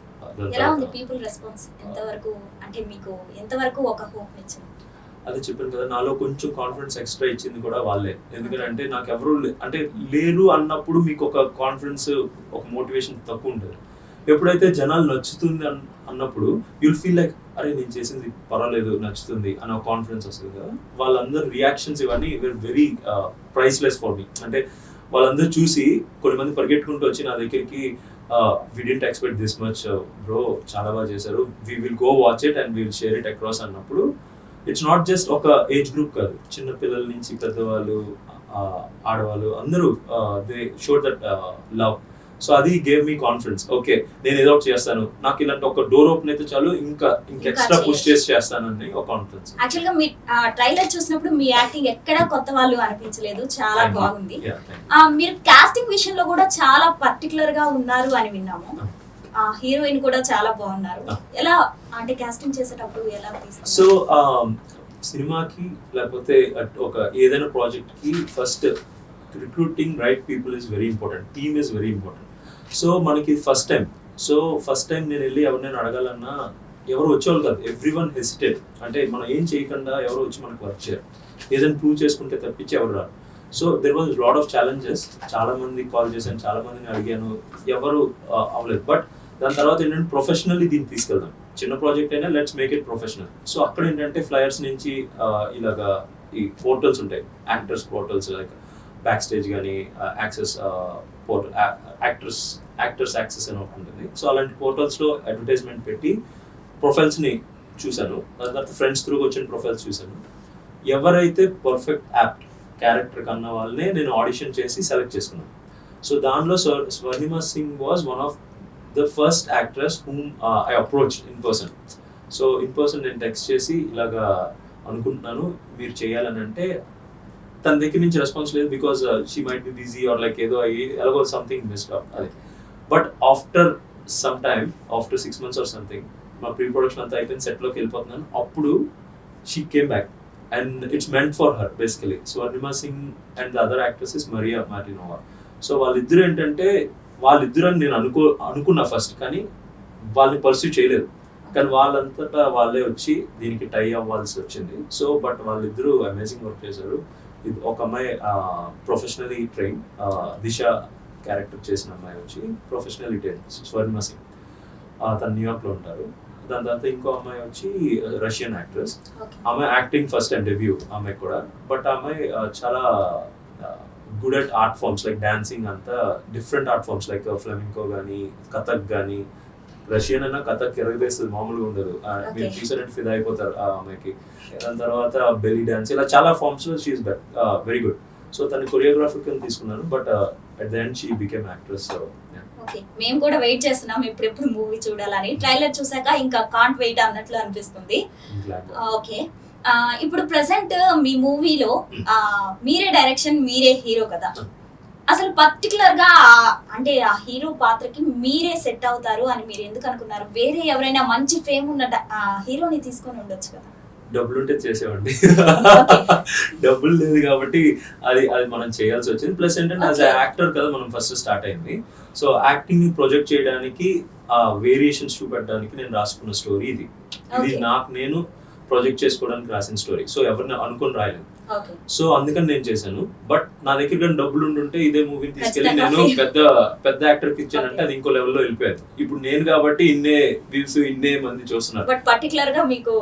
అది చెప్పాను కదా, నాలో కొంచెం కాన్ఫిడెన్స్ ఎక్స్ట్రా ఇచ్చింది కూడా వాళ్ళే. ఎందుకంటే నాకు ఎవరు అంటే లేరు అన్నప్పుడు మీకు ఒక కాన్ఫిడెన్స్, ఒక మోటివేషన్ తక్కువ ఉంటుంది. ఎప్పుడైతే జనాలు నచ్చుతుంది అన్నప్పుడు యుల్ ఫీల్ లైక్ అరే నేను చేసింది పర్వాలేదు, నచ్చుతుంది అన్న కాన్ఫిడెన్స్ వస్తుంది కదా. వాళ్ళందరూ రియాక్షన్స్ ఇవన్నీ వెరీ ప్రైస్లెస్ ఫర్ మీ. అంటే వాళ్ళందరూ చూసి కొంతమంది పరిగెట్టుకుంటూ వచ్చి నా దగ్గరికి, we didn't expect this much bro, చాలా బాగా చేశారు, we will go watch it and will share it across అన్నప్పుడు, ఇట్స్ నాట్ జస్ట్ ఒక ఏజ్ గ్రూప్ కాదు, చిన్న పిల్లల నుంచి పెద్దవాళ్ళు, ఆడవాళ్ళు అందరూ they showed that love. So అది గేవ్ మీ కాన్ఫిడెన్స్. ఓకే నేను ఏదో ఒకటి చేస్తాను, నాకు ఇలాంటి ఒక డోర్ ఓపెన్ అయితే చాలు, ఇంకా ఎక్స్ట్రా పుష్ చేసి చేస్తానని ఒక కాన్ఫిడెన్స్. యాక్చువల్గా మీ ట్రైలర్ చూసినప్పుడు మీ యాక్టింగ్ ఎక్కడ కొత్త వాళ్ళు అనిపించలేదు, చాలా బాగుంది. మీరు కాస్టింగ్ విషయంలో కూడా చాలా పర్టికులర్ గా ఉన్నారు అని విన్నాము. హీరోయిన్ కూడా చాలా బాగున్నారు. ఎలా అంటే కాస్టింగ్ చేసేటప్పుడు ఎలా తీసుకున్నారు? సో సినిమాకి లేకపోతే ఒక ఏదైనా ప్రాజెక్ట్ కి first recruiting right people is very important, team is very important. So మనకి ఫస్ట్ టైం నేను వెళ్ళి ఎవరినైనా అడగాలన్నా ఎవరు వచ్చేవాళ్ళు కాదు, ఎవ్రీ వన్ హెసిటేట్. అంటే మనం ఏం చేయకుండా ఎవరు వచ్చి మనకు వర్క్ చేయరు, ఏదైనా ప్రూవ్ చేసుకుంటే తప్పించి ఎవరు రారు. So there was lot of challenges. చాలా మంది కాల్ చేశాను, చాలా మందిని అడిగాను, ఎవరు అవ్వలేదు. బట్ దాని తర్వాత ఏంటంటే ప్రొఫెషనల్లీ దీన్ని తీసుకెళ్దాం, చిన్న ప్రాజెక్ట్ అయినా let's make it professional. So అక్కడ ఏంటంటే ఫ్లయర్స్ నుంచి ఇలాగా ఈ పోర్టల్స్ ఉంటాయి, actors portals, like back stage కానీ యాక్సెస్ పోర్టల్, యాక్టర్స్ యాక్సెస్ అని ఒకటి ఉంటుంది. సో అలాంటి పోర్టల్స్లో అడ్వర్టైజ్మెంట్ పెట్టి ప్రొఫైల్స్ని చూశాను. దాని తర్వాత ఫ్రెండ్స్ త్రూగా వచ్చిన ప్రొఫైల్స్ చూశాను. ఎవరైతే పర్ఫెక్ట్ యాప్ట్ క్యారెక్టర్ కన్నా వాళ్ళనే నేను ఆడిషన్ చేసి సెలెక్ట్ చేసుకున్నాను. సో దానిలో Swarnima Singh was one of the first actress whom I approach in person. So in person నేను టెక్స్ట్ చేసి ఇలాగా అనుకుంటున్నాను మీరు చేయాలని అంటే, తన దగ్గర నుంచి రెస్పాన్స్ లేదు, because she might be busy or like ఏదో అయ్యి ఎలాగో సంథింగ్ మిస్డ్ అప్ అది. But after some time, after 6 months or something, మా ప్రీ ప్రొడక్షన్ అంతా అయిపోయిన సెట్లోకి వెళ్ళిపోతున్నాను, అప్పుడు she came back and it's meant for her basically. Swarnima Singh and the other actress is Maria Martinova. So వాళ్ళిద్దరు ఏంటంటే వాళ్ళిద్దరు అని నేను అనుకున్నా ఫస్ట్, కానీ వాళ్ళని పర్సూ చేయలేదు. కానీ వాళ్ళంతటా వాళ్ళే వచ్చి దీనికి టై అవ్వాల్సి వచ్చింది. సో బట్ వాళ్ళిద్దరూ అమేజింగ్ వర్క్ చేశారు. ఒక అమ్మాయి ప్రొఫెషనలీ ట్రైన్, దిశ క్యారెక్టర్ చేసిన అమ్మాయి వచ్చి ప్రొఫెషనలీ ట్రైన్, స్వర్ణిమ సింగ్, తను న్యూయార్క్లో ఉంటారు. దాని తర్వాత ఇంకో అమ్మాయి వచ్చి రష్యన్ యాక్ట్రెస్. ఆమె యాక్టింగ్ ఫస్ట్ అండ్ డెబ్యూ ఆమె కూడా. బట్ ఆమె చాలా good at art forms like dancing, అంతా different art forms like flamenco కానీ, కథక్ కానీ. రష్యన్ అన్న కథక్ ఎరగదేస్తుంది, మామూలుగా ఉండదు. మీరు చూసారంటే ఫిదా అయిపోతారు ఆ అమ్మాయికి. దాని తర్వాత బెల్లీ డాన్స్, ఇలా చాలా ఫార్మ్స్ లో షీఈస్ వెరీ గుడ్. సో తను కొరియోగ్రాఫర్ కింద తీసుకున్నాను, but at the end she became actress. Okay, మేము కూడా వెయిట్ చేస్తున్నాం ఎప్పుడు మూవీ చూడాలని. ట్రైలర్ చూసాక ఇంకా కాంట్ వెయిట్ అన్నట్లు అనిపిస్తుంది. ఓకే, ఇప్పుడు ప్రెసెంట్ మీ మూవీలో మీరే డైరెక్షన్, మీరే హీరో కదా. అసలు పర్టికులర్ గా అంటే ఆ హీరో పాత్రకి మీరే సెట్ అవుతారు అని మీరు ఎందుకు అనుకున్నారు? వేరే ఎవరైనా మంచి ఫేమ్ ఉన్న హీరోని తీసుకొని ఉండొచ్చు కదా. డబ్బులు ఉంటే చేసేవాడి. డబ్బులు లేదు కాబట్టి అది మనం చేయాల్సి వచ్చింది. ప్లస్ ఏంటంటే యాజ్ యాక్టర్ కదా మనం ఫస్ట్ స్టార్ట్ అయింది. సో యాక్టింగ్ ని ప్రొజెక్ట్ చేయడానికి ఆ వేరియేషన్స్ చూపెట్టడానికి నేను రాసుకున్న స్టోరీ ఇది నాకు నేను ప్రొజెక్ట్ చేసుకోవడానికి రాసిన స్టోరీ. సో ఎవరిని అనుకుని రాయలేదు. సో అందుకని నేను చేశాను. బట్ నా దగ్గర కానీ డబ్బులు ఉంటుంటే ఇదే మూవీని తీసుకెళ్లి నేను పెద్ద యాక్టర్ కి ఇచ్చానంటే అది ఇంకో లెవెల్లో వెళ్ళిపోయాను. ఇప్పుడు నేను కాబట్టి ఇన్నే వ్యూస్ ఇన్నే మంది చూస్తున్నారు. బట్ పర్టికులర్ గా మీకు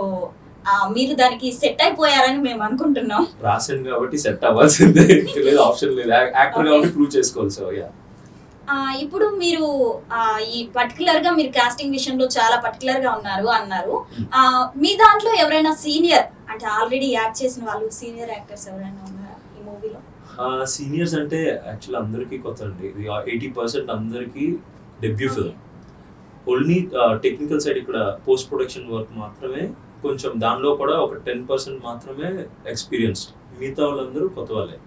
మీరు దానికి సెట్ అయిపోయారని మేము అనుకుంటున్నాం. రాశాను కాబట్టి సెట్ అవ్వాల్సిందే, లేదు ఆప్షన్ లేదు. యాక్టర్ కాబట్టి ప్రూవ్ చేసుకోవాలి. So yeah. ఇప్పుడు మీరు ఈ పర్టికులర్ గా మీరు కాస్టింగ్ విషయంలో చాలా పర్టికులర్ గా అన్నారు. మీ దాంట్లో ఎవరైనా సీనియర్ అంటే ఆల్రెడీ యాక్ట్ చేసిన వాళ్ళు సీనియర్ యాక్టర్స్ ఎవరైనా ఉన్నారా ఈ మూవీలో? సీనియర్స్ అంటే యాక్చువల్లీ అందరికీ కొత్త అండి. ఇది 80% అందరికీ debut film. Only technical side ఇక్కడ పోస్ట్ ప్రొడక్షన్ వర్క్ మాత్రమే కొంచెం, దానిలో కూడా ఒక 10% మాత్రమే ఎక్స్పీరియన్స్డ్. మిగతా వాళ్ళందరూ కొత్త వాళ్ళే.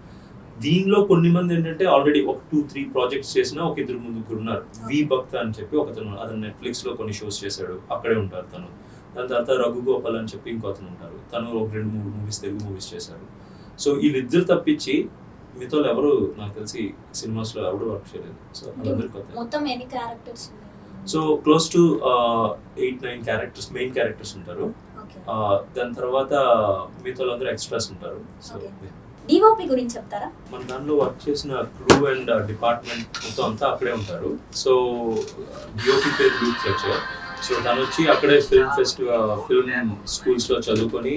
దీనిలో కొన్ని మంది ఏంటంటే ఆల్రెడీ ఒక 2-3 ప్రాజెక్ట్స్ చేసిన ఒక 2-3 ఉన్నారు. వి భక్త అని చెప్పి ఒకతను, అతను నెట్ఫ్లిక్స్ లో కొన్ని షోస్ చేశాడు, అక్కడే ఉంటారు తను. దాని తర్వాత రఘు గోపాల్ అని చెప్పి ఇంకొతను ఉంటారు, తను ఒక 2-3 మూవీస్ తెలుగు మూవీస్ చేశారు. సో వీళ్ళిద్దరు తప్పించి మిగతా ఎవరు నాకు తెలిసి సినిమాస్ లో ఎవరు వర్క్ చేయలేదు. సో వాళ్ళందరూ కొత్త. మొత్తం ఎన్ని characters? So close to 8-9 characters, main characters ఉంటారు. దాని తర్వాత మిగతా వాళ్ళందరూ ఎక్స్ట్రాస్ ఉంటారు. సో డిఓపి గురించి చెప్తారా? మన దానిలో వర్క్ చేసిన క్రూ అండ్ డిపార్ట్మెంట్ మొత్తం అంతా అక్కడే ఉంటారు. సో డిఓపి పేరు లూక్ ఫ్లెచర్. సో తను వచ్చి అక్కడే ఫిల్మ్ స్కూల్స్ లో చదువుకొని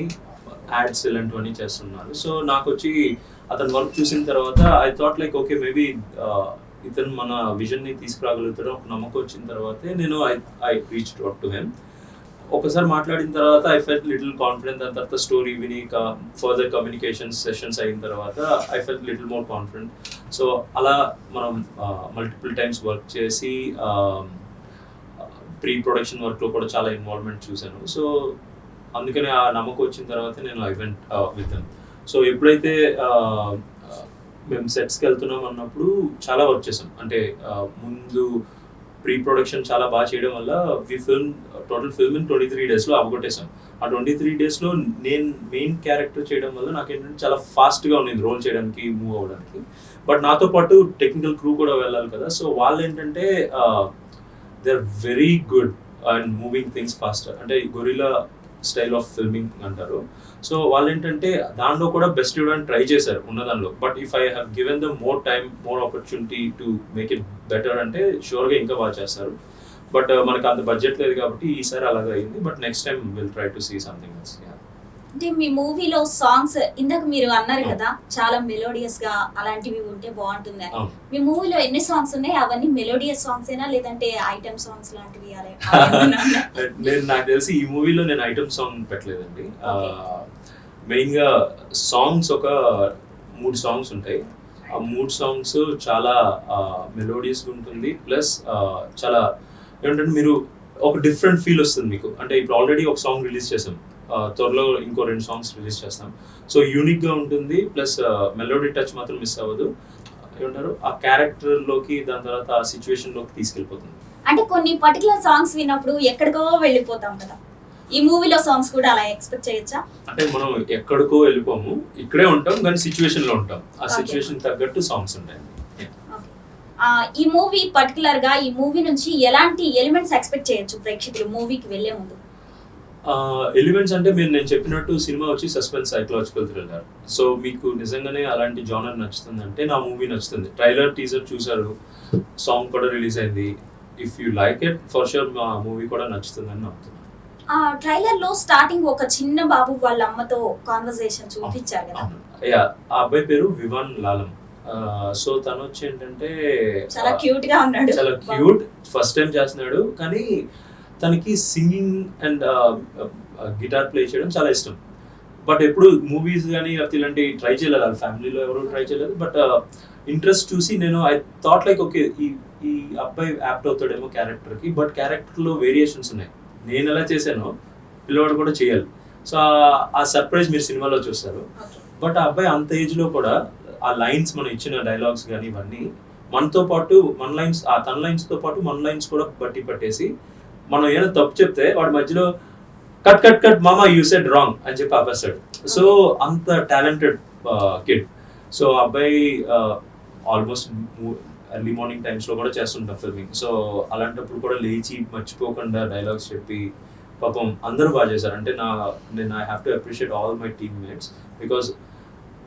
యాడ్స్ ఇలాంటివన్నీ చేస్తున్నారు. సో నాకు వచ్చి అతను వర్క్ చూసిన తర్వాత I thought like okay maybe ఇతను మన విజన్ ని తీసుకురాగలుగుతాడు ఒక నమ్మకం వచ్చిన తర్వాతే నేను I reached out to him. ఒకసారి మాట్లాడిన తర్వాత ఐ ఫెల్ట్ లిటిల్ కాన్ఫిడెంట్. దాని తర్వాత స్టోరీ విని ఫర్దర్ కమ్యూనికేషన్ సెషన్స్ అయిన తర్వాత I felt little more confident. So అలా మనం మల్టిపుల్ టైమ్స్ వర్క్ చేసి ప్రీ ప్రొడక్షన్ వర్క్లో కూడా చాలా ఇన్వాల్వ్మెంట్ చూశాను. సో అందుకని ఆ నమ్మకం వచ్చిన తర్వాత నేను I went with them. So ఎప్పుడైతే మేము సెట్స్కి వెళ్తున్నాం అన్నప్పుడు చాలా వర్క్ చేసాం. అంటే ముందు ప్రీ ప్రొడక్షన్ చాలా బాగా చేయడం వల్ల టోటల్ ఫిల్మ్ 23 days లో అవగొట్టేసాం. ఆ 23 days లో నేను మెయిన్ క్యారెక్టర్ చేయడం వల్ల నాకు ఏంటంటే చాలా ఫాస్ట్గా ఉన్నది రోల్ చేయడానికి, మూవ్ అవ్వడానికి. బట్ నాతో పాటు టెక్నికల్ క్రూ కూడా వెళ్ళాలి కదా. సో వాళ్ళు ఏంటంటే they are very good and moving things faster, అంటే గొరిల్లా స్టైల్ ఆఫ్ ఫిల్మింగ్ అంటారు. సో వాళ్ళు ఏంటంటే దానిలో కూడా బెస్ట్ ఇవ్వడానికి ట్రై చేశారు ఉన్న దానిలో. But if I have given dum more time, more opportunity to make it better అంటే షూర్గా ఇంకా బాగా చేస్తారు. బట్ మనకు అంత బడ్జెట్ లేదు కాబట్టి ఈసారి అలాగే అయింది. But next time will try to see something else. అంటే మీ మూవీలో సాంగ్స్ ఇందాక మీరు అన్నారు కదా చాలా మెలోడియస్ గా అలాంటివి ఉంటే బాగుంటుంది. మీ మూవీలో ఎన్ని సాంగ్స్ ఉన్నాయి? అవన్నీ మెలోడియస్ సాంగ్స్ ఏనా లేదంటే ఐటమ్ సాంగ్స్ లాంటివి? నేను నాకు తెలిసి ఈ మూవీలో నేను ఐటమ్ సాంగ్ పెట్టలేదండి. మెయిన్ గా సాంగ్స్ ఒక 3 సాంగ్స్ ఉంటాయి. ఆ 3 సాంగ్స్ చాలా మెలోడియస్ గా ఉంటుంది. ప్లస్ చాలా ఏంటంటే మీరు ఒక డిఫరెంట్ ఫీల్ వస్తుంది మీకు. అంటే ఇప్పుడు ఆల్రెడీ ఒక సాంగ్ రిలీజ్ చేసాం, త్వరలో ఇంకో 2 సాంగ్స్ రిలీజ్ చేస్తాం. సో యూనిక్ గా ఉంటుంది. ప్లస్ మెలోడీ టచ్ మాత్రం మిస్ అవ్వదు. ఏమంటారు ఆ క్యారెక్టర్ లోకి, దాని తర్వాత ఆ సిచ్యువేషన్ లోకి తీసుకెళ్ళిపోతుంది. అంటే కొన్ని పర్టికులర్ సాంగ్స్ విన్నప్పుడు ఎక్కడికో వెళ్ళిపోతాం కదా, ఈ మూవీలో సాంగ్స్ కూడా అలా ఎక్స్పెక్ట్ చేయొచ్చా? అంటే మనం ఎక్కడికో వెళ్ళిపోము, ఇక్కడే ఉంటాం కానీ సిచ్యువేషన్ లో ఉంటాం. ఆ సిచ్యువేషన్ తగ్గట్టు సాంగ్స్ ఉంటాయి. ఈ మూవీ పర్టికులర్ గా ఈ మూవీ నుంచి ఎలాంటి ఎలిమెంట్స్ ఎక్స్పెక్ట్ చేయొచ్చు ప్రేక్షకులు మూవీకి వెళ్లే ముందు? ఎలిమెంట్స్ అంటే నేను చెప్పినట్టు సినిమా వచ్చి సస్పెన్స్ సైకలాజికల్ థ్రిల్లర్. సో మీకు నిజంగానే అలాంటి జానర్ నచ్చుతుంది అంటే నా మూవీ నచ్చుతుంది. ట్రైలర్ టీజర్ చూసారు, సాంగ్ కూడా రిలీజ్ అయింది. If you like it for sure మా మూవీ కూడా నచ్చుతుందని నమ్ముతున్నాను. ట్రైలర్ లో స్టార్టింగ్ ఒక చిన్న బాబు వాళ్ళ అమ్మతో కాన్వర్సేషన్ చూపించారు కదా. ఆ అబ్బాయి పేరు వివాన్ లాలం. సో తను వచ్చి ఏంటంటే చాలా క్యూట్ గా ఉన్నాడు, చాలా క్యూట్. ఫస్ట్ టైం చేస్తున్నాడు కానీ తనకి సింగింగ్ అండ్ గిటార్ ప్లే చేయడం చాలా ఇష్టం. బట్ ఎప్పుడు మూవీస్ కానీ ఇలాంటి ట్రై చేయలేదు, వాళ్ళ ఫ్యామిలీలో ఎవరు ట్రై చేయలేదు. బట్ ఇంట్రెస్ట్ చూసి నేను ఐ థాట్ లైక్ ఓకే ఈ అబ్బాయి యాప్ట్ అవుతాడేమో క్యారెక్టర్కి. బట్ క్యారెక్టర్లో వేరియేషన్స్ ఉన్నాయి. నేను ఎలా చేశానో పిల్లవాడు కూడా చేయాలి. సో ఆ సర్ప్రైజ్ మీరు సినిమాలో చూస్తారు. బట్ ఆ అబ్బాయి అంత ఏజ్లో కూడా ఆ లైన్స్ మనం ఇచ్చిన డైలాగ్స్ కానీ ఇవన్నీ మనతో పాటు మన లైన్స్ తన లైన్స్తో పాటు మన లైన్స్ కూడా బట్టి పట్టేసి మనం ఏదైనా తప్పు చెప్తే వాడి మధ్యలో కట్ కట్ కట్ మామా యూ సెడ్ రాంగ్ అని చెప్పి ఆపేస్తాడు. సో అంత టాలెంటెడ్ కిడ్. సో అబ్బాయి ఆల్మోస్ట్ ఎర్లీ మార్నింగ్ టైమ్స్లో కూడా చేస్తుంటాం ఫిల్మింగ్. సో అలాంటప్పుడు కూడా లేచి మర్చిపోకుండా డైలాగ్స్ చెప్పి పాపం అందరూ బాగా చేశారు. అంటే నేను I have to appreciate all my team mates, because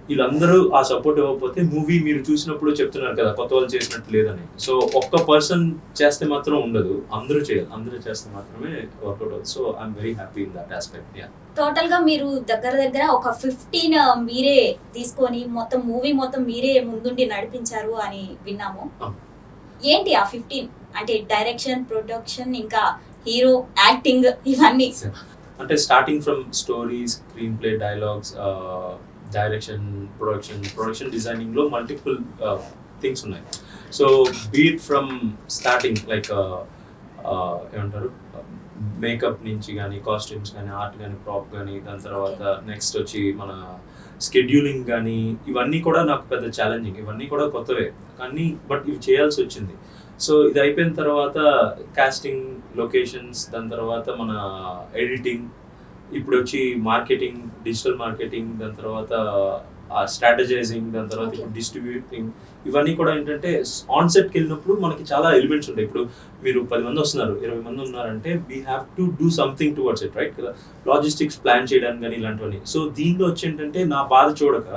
వీళ్ళందరూ ఆ సపోర్ట్ ఇవ్వకపోతే మూవీ మీరు చూసినప్పుడు చెప్తున్నారు కదా కొత్త వాళ్ళు చేసినట్టు లేదని. సో ఒక్క పర్సన్ చేస్తే మాత్రం ఉండదు, అందరూ చేయాలి, అందరూ చేస్తే మాత్రమే వర్కౌట్ అవుతుంది. So I'm very happy in that aspect. Total గా మీరు దగ్గర ఒక 15 మీరే తీసుకొని మొత్తం మూవీ మొత్తం మీరే ముందుండి నడిపించారు అని విన్నాము. ఏంటి ఆ 15 అంటే డైరెక్షన్, ప్రొడక్షన్, ఇంకా హీరో, యాక్టింగ్ ఇవన్నీ? అంటే starting from story, screen play, dialogues, direction, production designing లో మల్టిపుల్ థింగ్స్ ఉన్నాయి. So beat from starting like ఏమంటారు మేకప్ నుంచి కానీ, కాస్ట్యూమ్స్ కానీ, ఆర్ట్ కానీ, ప్రాప్ కానీ, దాని తర్వాత నెక్స్ట్ వచ్చి మన స్కెడ్యూలింగ్ కానీ, ఇవన్నీ కూడా నాకు పెద్ద ఛాలెంజింగ్, ఇవన్నీ కూడా కొత్తవే కానీ బట్ ఇవి చేయాల్సి వచ్చింది. సో ఇది అయిపోయిన తర్వాత కాస్టింగ్, లొకేషన్స్, దాని తర్వాత మన ఎడిటింగ్, ఇప్పుడు వచ్చి మార్కెటింగ్, డిజిటల్ మార్కెటింగ్, దాని తర్వాత స్ట్రాటజైజింగ్, దాని తర్వాత ఇప్పుడు డిస్ట్రిబ్యూటింగ్, ఇవన్నీ కూడా ఏంటంటే ఆన్ సెట్కి వెళ్ళినప్పుడు మనకి చాలా ఎలిమెంట్స్ ఉంటాయి. ఇప్పుడు మీరు 10 మంది వస్తున్నారు, 20 మంది ఉన్నారంటే we have to do something towards it, right కదా, లాజిస్టిక్స్ ప్లాన్ చేయడానికి కానీ ఇలాంటివన్నీ. సో దీనిలో వచ్చి ఏంటంటే నా బాధ చూడక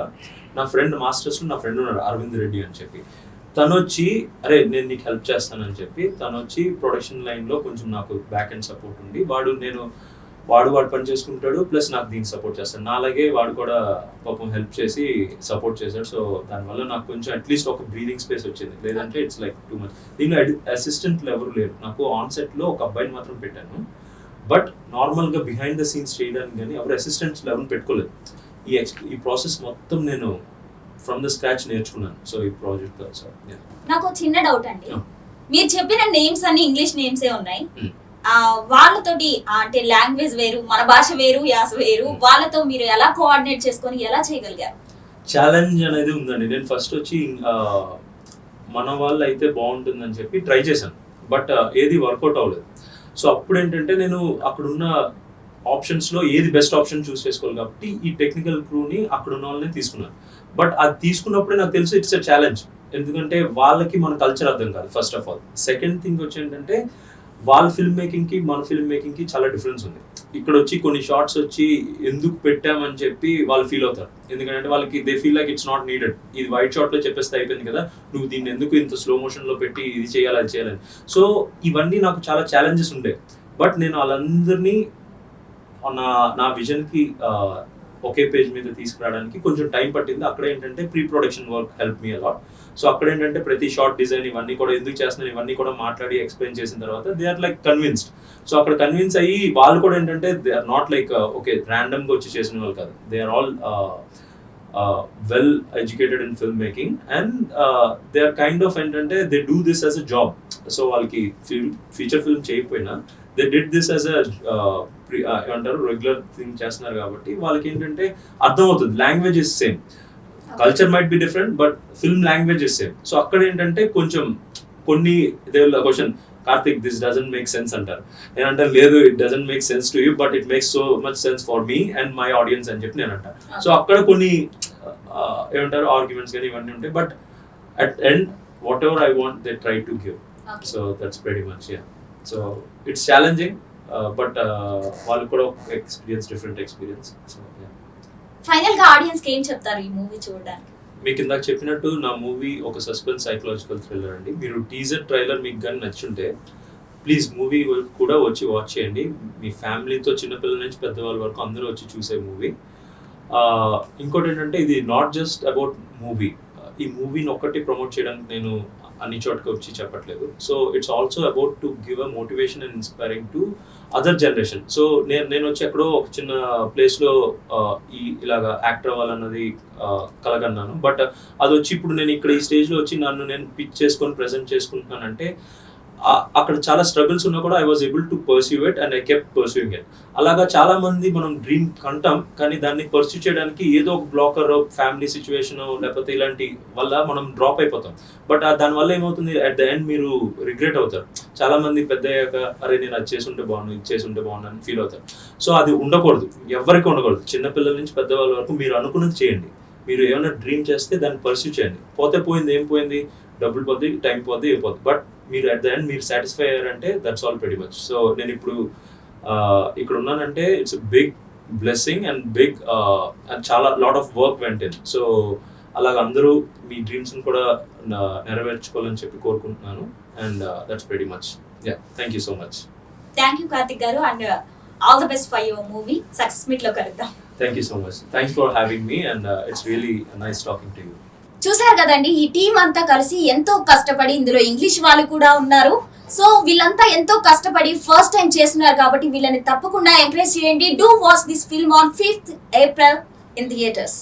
నా ఫ్రెండ్ మాస్టర్స్లో నా ఫ్రెండ్ ఉన్నాడు అరవింద్ రెడ్డి అని చెప్పి, తను వచ్చి అరే నేను నీకు హెల్ప్ చేస్తానని చెప్పి తను వచ్చి ప్రొడక్షన్ లైన్లో కొంచెం నాకు బ్యాక్ అండ్ సపోర్ట్ ఉండి వాడు పని చేసుకుంటాడు, ప్లస్ నాకు దీనికి సపోర్ట్ చేస్తాడు. నాలాగే వాడు కూడా పాపం హెల్ప్ చేసి సపోర్ట్ చేశాడు. సో దానివల్ల నాకు కొంచెం అట్లీస్ట్ ఒక బ్రీదింగ్ స్పేస్ వచ్చింది, లేదంటే ఇట్స్ లైక్ టూ మచ్. దీనిలో అసిస్టెంట్లు ఎవరు లేరు, నాకు ఆన్ సెట్లో ఒక అబ్బాయిని మాత్రం పెట్టాను. బట్ నార్మల్గా బిహైండ్ ద సీన్స్ చేయడానికి కానీ ఎవరు అసిస్టెంట్స్ ఎవరు పెట్టుకోలేదు. ఈ ప్రాసెస్ మొత్తం నేను ఫ్రమ్ ద స్క్రాచ్ నేర్చుకున్నాను. సో ఈ ప్రాజెక్ట్ నాకు చిన్న డౌట్ అండి, మీరు చెప్పిన నేమ్స్ అన్ని ఇంగ్లీష్ నేమ్సే ఉన్నాయి. వాళ్ళతోటి అంటే లాంగ్వేజ్ వేరు, మన భాష వేరు, యాస వేరు, వాళ్ళతో మీరు ఎలా కోఆర్డినేట్ చేసుకొని ఎలా చేయగలిగారు? ఛాలెంజ్ అనేది ఉందండి. నేను ఫస్ట్ వచ్చి మన వాళ్ళు అయితే బాగుంటుందని చెప్పి ట్రై చేశాను, బట్ ఏది వర్కౌట్ అవ్వలేదు. సో అప్పుడు ఏంటంటే నేను అక్కడున్న ఆప్షన్స్లో ఏది బెస్ట్ ఆప్షన్ చూస్ చేసుకోవాలి కాబట్టి ఈ టెక్నికల్ క్రూని అక్కడున్న వాళ్ళని తీసుకున్నాను. బట్ అది తీసుకున్నప్పుడే నాకు తెలుసు ఇట్స్ ఎ ఛాలెంజ్, ఎందుకంటే వాళ్ళకి మన కల్చర్ అర్థం కాదు first of all. Second thing వచ్చి ఏంటంటే వాళ్ళ ఫిల్మ్ మేకింగ్కి మన ఫిల్మ్ మేకింగ్కి చాలా డిఫరెన్స్ ఉంది. ఇక్కడ వచ్చి కొన్ని షార్ట్స్ వచ్చి ఎందుకు పెట్టామని చెప్పి వాళ్ళు ఫీల్ అవుతారు, ఎందుకంటే వాళ్ళకి they feel like it's not needed. ఇది వైట్ షార్ట్లో చెప్పేస్తే అయిపోయింది కదా, నువ్వు దీన్ని ఎందుకు ఇంత స్లో మోషన్లో పెట్టి ఇది చేయాలి అది చేయాలని. సో ఇవన్నీ నాకు చాలా ఛాలెంజెస్ ఉండే. బట్ నేను వాళ్ళందరినీ నా విజన్కి ఒకే పేజ్ మీద తీసుకురావడానికి కొంచెం టైం పట్టింది. అక్కడ ఏంటంటే pre production work help me a lot. So అక్కడ ఏంటంటే ప్రతి షార్ట్ డిజైన్ ఇవన్నీ కూడా ఎందుకు చేస్తున్నాను ఇవన్నీ కూడా మాట్లాడి ఎక్స్ప్లెయిన్ చేసిన తర్వాత they are like convinced. So అక్కడ కన్విన్స్ అయ్యి వాళ్ళు కూడా ఏంటంటే they are not like okay ర్యాండమ్గా వచ్చి చేసిన వాళ్ళు కాదు, they are all well educated in film making and they are kind of ఏంటంటే they do this as a job. So వాళ్ళకి ఫీచర్ ఫిల్మ్ చేయకపోయినా దే డిడ్ దిస్ యాజ్ ఏమంటారు regular thing చేస్తున్నారు కాబట్టి వాళ్ళకి ఏంటంటే అర్థమవుతుంది. Language is same, culture might be different but film language is same. So అక్కడ ఏంటంటే కొంచెం కొన్ని question Karthik this doesn't make sense అంటారు, నేను అంటే లేదు it doesn't make sense to you but it makes so much sense for me and my audience అని చెప్పి నేను అంటాను. సో అక్కడ కొన్ని ఏమంటారు ఆర్గ్యుమెంట్స్ కానీ ఇవన్నీ ఉంటాయి. But at end what ever I want they try to give. So that's very much so it's challenging but వాళ్ళు కూడా experience different experience. So final గా ఆడియన్స్ కి ఏం చెప్తారు ఈ మూవీ చూడడానికి? మీకు ఇందాక చెప్పినట్టు నా మూవీ ఒక సస్పెన్స్ సైకలాజికల్ థ్రిల్లర్ అండి. మీరు టీజర్ ట్రైలర్ మీకు కానీ నచ్చుంటే ప్లీజ్ మూవీ కూడా వచ్చి వాచ్ చేయండి. మీ ఫ్యామిలీతో చిన్నపిల్లల నుంచి పెద్దవాళ్ళ వరకు అందరూ వచ్చి చూసే మూవీ. ఇంకోటి ఏంటంటే ఇది నాట్ జస్ట్ అబౌట్ మూవీ, ఈ మూవీని ఒక్కటి ప్రమోట్ చేయడానికి నేను అన్ని చోట్కి వచ్చి చెప్పట్లేదు. So it's also about to give a motivation and inspiring to other generation. So నేను వచ్చి ఎక్కడో ఒక చిన్న ప్లేస్లో ఇలాగా యాక్టర్ అవ్వాలన్నది కలగన్నాను. బట్ అది వచ్చి ఇప్పుడు నేను ఇక్కడ ఈ స్టేజ్లో వచ్చి నన్ను నేను పిచ్ చేసుకొని ప్రజెంట్ చేసుకుంటున్నానంటే అక్కడ చాలా స్ట్రగుల్స్ ఉన్నా కూడా I was able to pursue it and I kept pursuing it. అలాగా చాలా మంది మనం డ్రీమ్ కంటాం, కానీ దాన్ని పర్స్యూ చేయడానికి ఏదో ఒక బ్లాకర్, ఫ్యామిలీ సిచ్యువేషన్ లేకపోతే ఇలాంటి వల్ల మనం డ్రాప్ అయిపోతాం. బట్ దానివల్ల ఏమవుతుంది, అట్ ద ఎండ్ మీరు రిగ్రెట్ అవుతారు. చాలా మంది పెద్ద అయ్యాక అరే నేను అది చేసి ఉంటే బాగుండు, ఇది చేసి ఉంటే బాగుండు అని ఫీల్ అవుతారు. సో అది ఉండకూడదు, ఎవరికి ఉండకూడదు. చిన్నపిల్లల నుంచి పెద్దవాళ్ళ వరకు మీరు అనుకున్నది చేయండి. మీరు ఏమైనా డ్రీమ్ చేస్తే దాన్ని పర్స్యూ చేయండి. పోతే పోయింది, ఏం పోయింది, డబ్బులు పోద్ది, టైం పోద్ది, ఏం పోద్ది. బట్ మీరు అట్ ద ఎండ్ మీరు సాటిస్ఫై అయ్యారంటే that's all very much. So నేను ఇప్పుడు ఇక్కడ ఉన్నానంటే it's big blessing and big and చాలా lot of work went in. So అలాగ అందరూ మీ డ్రీమ్స్ని కూడా నెరవేర్చుకోవాలని చెప్పి కోరుకుంటున్నాను. And that's very much. Yeah, thank you so much. Thank you Karthik garu, and all the best for your movie. Success meet లో కలుద్దాం. Thank you so much. Thanks for having me and it's really nice talking to you. చూసారు కదండి, ఈ team అంతా కలిసి ఎంతో కష్టపడి, ఇందులో ఇంగ్లీష్ వాళ్ళు కూడా ఉన్నారు. సో వీళ్ళంతా ఎంతో కష్టపడి ఫస్ట్ టైం చేస్తున్నారు కాబట్టి వీళ్ళని తప్పకుండా ఎంకరేజ్ చేయండి. Do watch this film on 5th April in theaters.